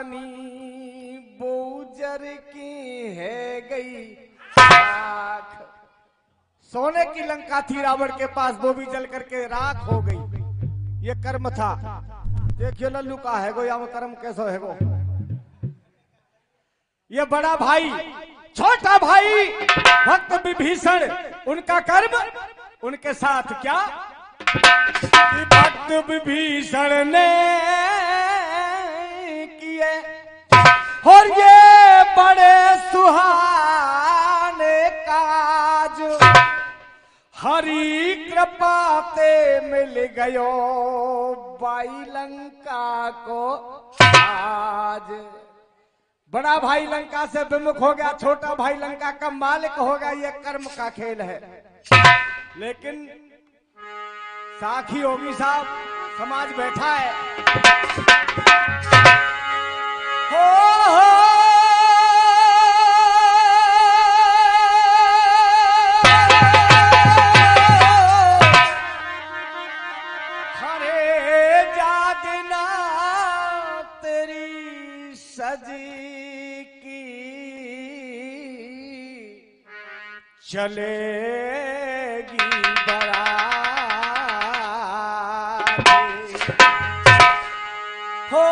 जवानी बोजर की है गई राख। सोने की लंका थी रावण के पास, वो भी जल करके राख हो गई। ये कर्म था। देखियो लल्लू का है गो, या वो कर्म कैसो है गो। ये बड़ा भाई छोटा भाई भक्त विभीषण, उनका कर्म उनके साथ क्या कि भक्त विभीषण ने किए और ये बड़े सुहाने काज, हरि कृपा ते मिल गयो बाई लंका को आज। बड़ा भाई लंका से विमुख हो गया, छोटा भाई लंका का मालिक हो गया। ये कर्म का खेल है। लेकिन साखी होगी साहब, समाज बैठा है। हो हरे जागना तेरी सजी की चलेगी बरात। हो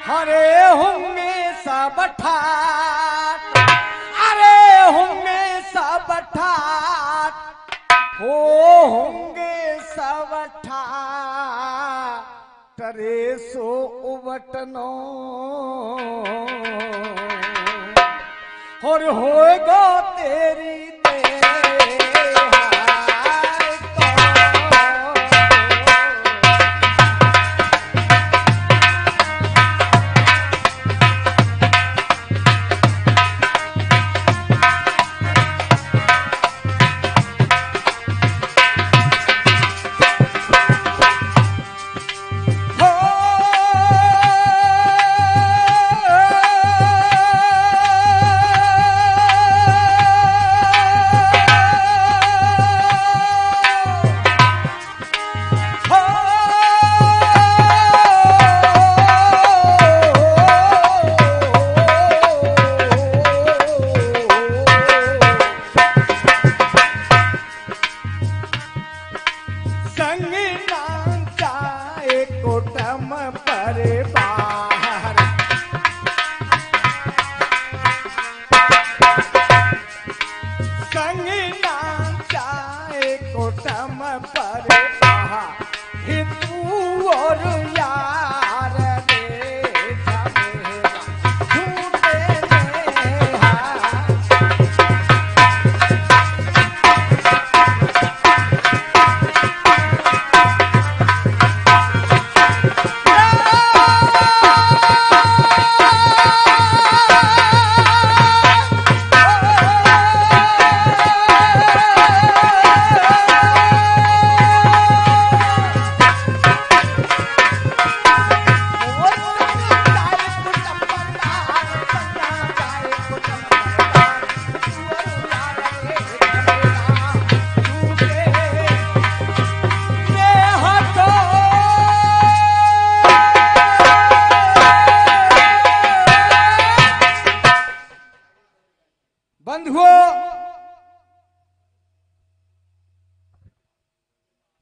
हरे होंगे सब ठाट, अरे होंगे सब ठाट, हो होंगे सब ठाट, टरे सो उवटनो और होएगा तेरी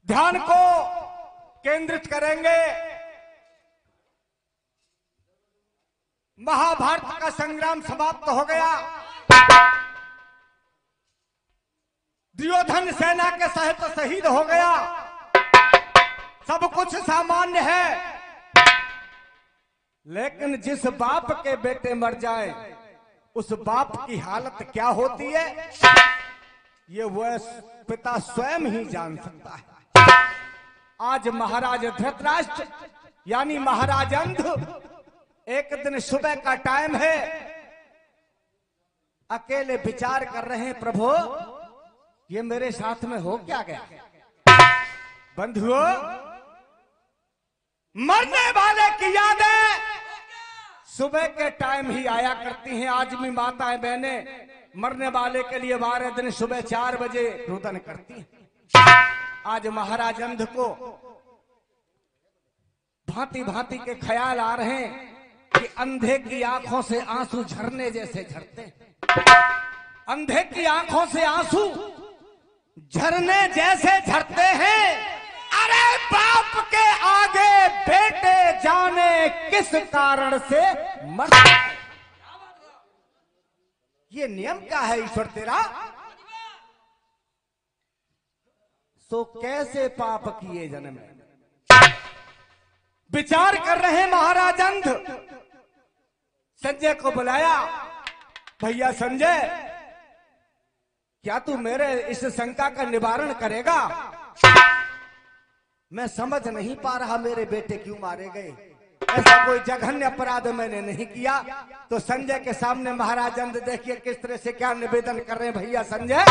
ध्यान को केंद्रित करेंगे। महाभारत का संग्राम समाप्त हो गया। दुर्योधन सेना के सहित शहीद हो गया। सब कुछ सामान्य है, लेकिन जिस बाप के बेटे मर जाए उस बाप की हालत क्या होती है ये वह पिता स्वयं ही जान सकता है। आज महाराज धृतराष्ट्र यानी महाराज अंध, एक दिन सुबह का टाइम है, अकेले विचार कर रहे हैं, प्रभु ये मेरे साथ में हो क्या गया। बंधुओं, मरने वाले की यादें सुबह के टाइम ही आया करती हैं। आज भी माताएं बहनें मरने वाले के लिए 12 दिन सुबह 4 बजे रुदन करती हैं। आज महाराज अंध को भांति भांति के ख्याल आ रहे हैं कि अंधे की आंखों से आंसू झरने जैसे झरते हैं। अंधे की आंखों से आंसू झरने जैसे झरते हैं। अरे बाप के आगे बेटे जाने किस कारण से मरते हैं। ये नियम क्या है ईश्वर तेरा? सो कैसे पाप किए जन्म में? विचार कर रहे हैं महाराज अंध। संजय को बुलाया, भैया संजय, क्या तू मेरे इस शंका का निवारण करेगा? मैं समझ नहीं पा रहा मेरे बेटे क्यों मारे गए। ऐसा कोई जघन्य अपराध मैंने नहीं किया। तो संजय के सामने महाराज अंध देखिए किस तरह से क्या निवेदन कर रहे हैं। भैया संजय,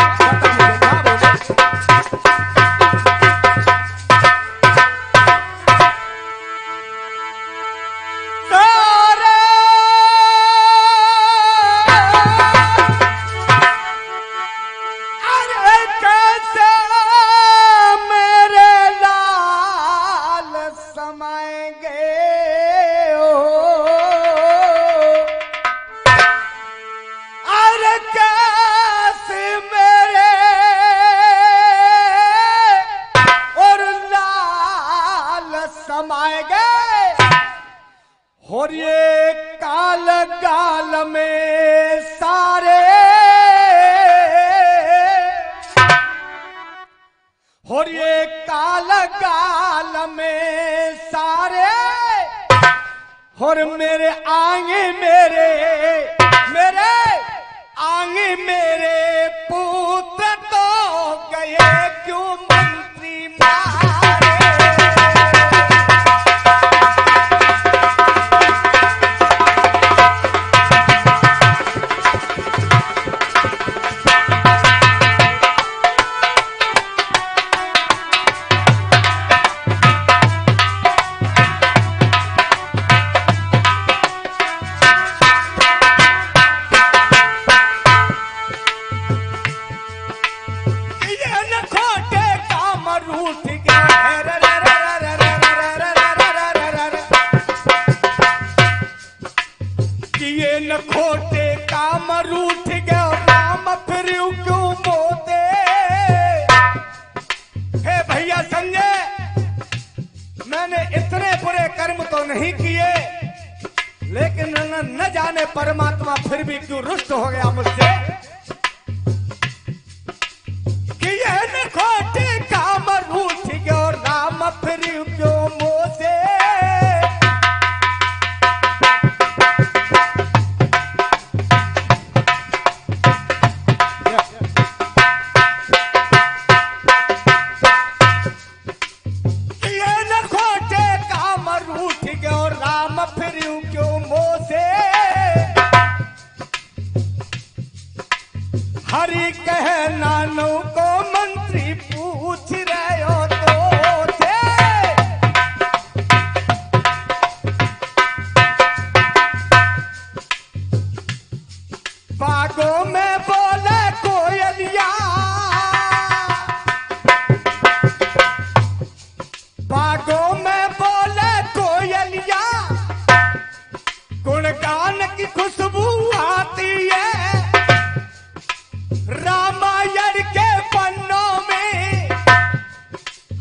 और ये काल गाल में सारे, और ये काल गाल में सारे, और मेरे आगे मेरे आगे मेरे पुत्र तो गए क्यों मंत्री मारे। नहीं किए, लेकिन न जाने परमात्मा फिर भी क्यों रुष्ट हो गया मुझसे कि ये न खोटे काम रूठ गयो राम फिर क्यों मोसे। हरि कह नानू को मंत्री पूछ रहे हो तो थे। बागों में बोले कोयलिया, बागों में बोले कोयलिया, गुणगान की खुशबू आती है। रामायण के पन्नों में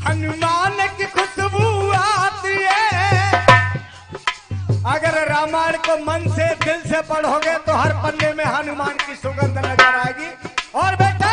हनुमान की खुशबू आती है। अगर रामायण को मन से दिल से पढ़ोगे तो हर पन्ने में हनुमान की सुगंध नजर आएगी। और बेटा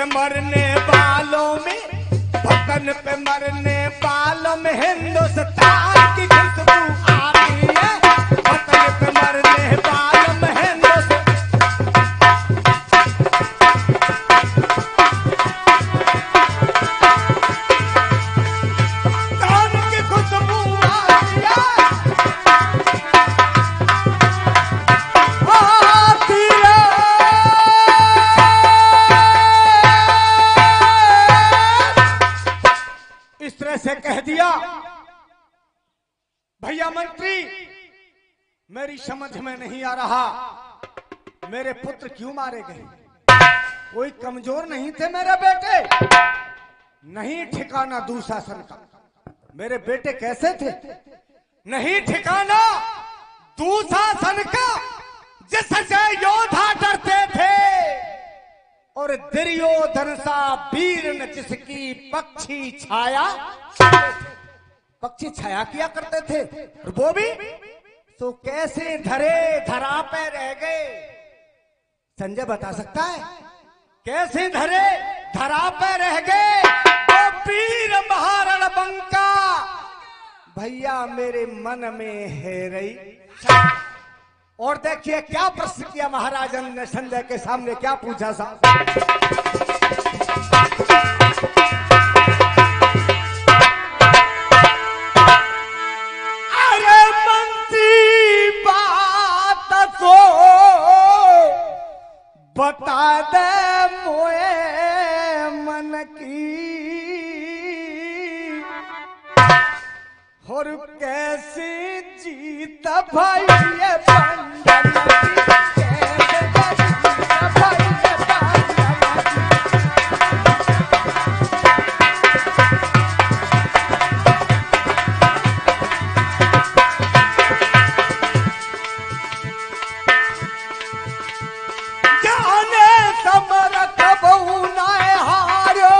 मरने वालों में, वतन पे मरने वालों में हिंदुस्तान की खुशबू आती है। वतन पे मरने वालों में हिंदुस्तान की खुशबू आती है। मेरी समझ में नहीं आ रहा मेरे पुत्र क्यों मारे गए। कोई कमजोर नहीं थे मेरे बेटे, नहीं ठिकाना दुशासन का। मेरे बेटे कैसे थे, नहीं ठिकाना दुशासन का, जिससे योद्धा डरते थे। और दुर्योधन सा वीर न जिसकी पक्षी छाया, पक्षी छाया किया करते थे। और वो भी तो कैसे धरे धरा पे रह गए। संजय बता सकता है कैसे धरे धरा पे रह गए वो वीर महारण बंका। भैया मेरे मन में है रही। और देखिए क्या प्रश्न किया महाराजन ने संजय के सामने, क्या पूछा सा। अरे मंत्री बात तो बता दे मोए मन की, और कैसे जीता भाई ये बंधन की, कैसे जीता भाई ये बंधन की। जाने समरथ बहु नाय हारो,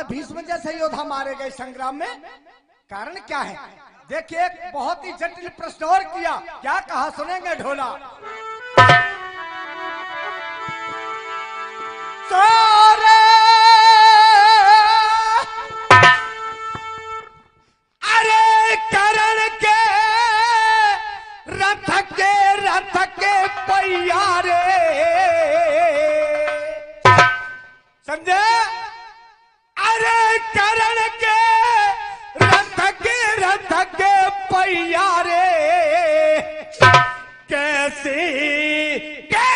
भीष्म जैसे योद्धा मारे गए संग्राम में, कारण क्या है। देखिए एक बहुत ही जटिल प्रश्न और किया, क्या कहा सुनेंगे ढोला। सारे अरे करण के रथ के पहिया रे, समझे। अरे करण के रथ के पहिया रे, कैसे के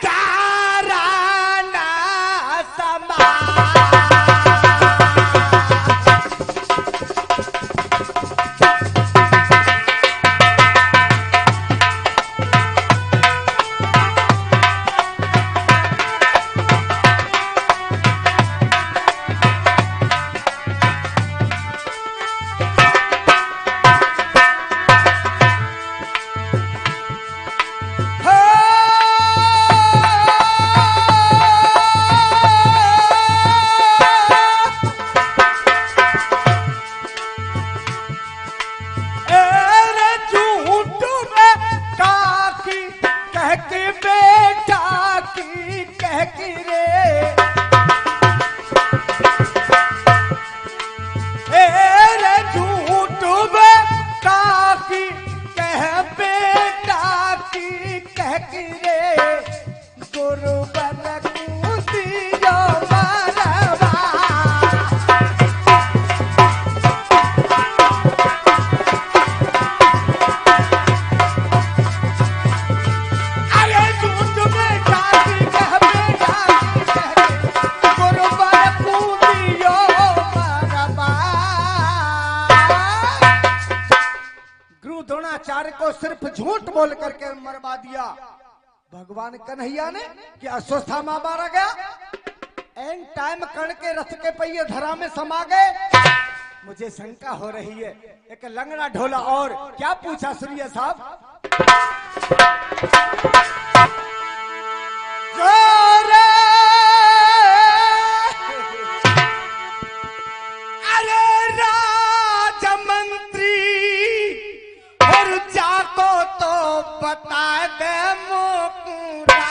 धारा ना समा। को सिर्फ झूठ बोल करके मरवा दिया भगवान कन्हैया ने कि अश्वत्थामा मारा गया। एन टाइम कर्ण के रथ के पहिए धरा में समा गए। मुझे शंका हो रही है, एक लंगड़ा ढोला और क्या पूछा सूर्य साहब। अरे राजमंत्री और जाको तो बता दे मुकुरा।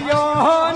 भाइयों